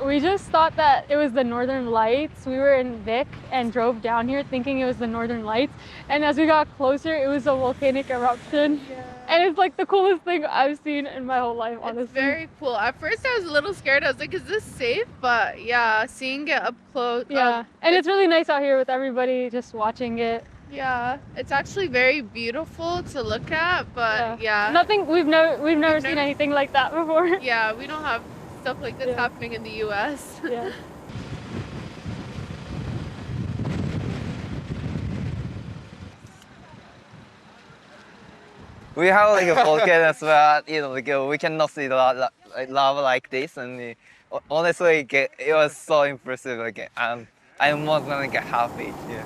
We just thought that it was the Northern Lights. We were in Vic and drove down here thinking it was the Northern Lights. And as we got closer, it was a volcanic eruption. Yeah. And it's like the coolest thing I've seen in my whole life, honestly. It's very cool. At first I was a little scared. I was like, is this safe? But yeah, seeing it up close. Yeah, and it's really nice out here with everybody just watching it. Yeah, it's actually very beautiful to look at, but yeah. Nothing, we've never seen anything like that before. Yeah, we don't have stuff like this happening in the US. Yeah. We have like a volcano as well, you know, like we cannot see the lava like this, and honestly, like, it was so impressive. Like, I'm more than like happy. Yeah.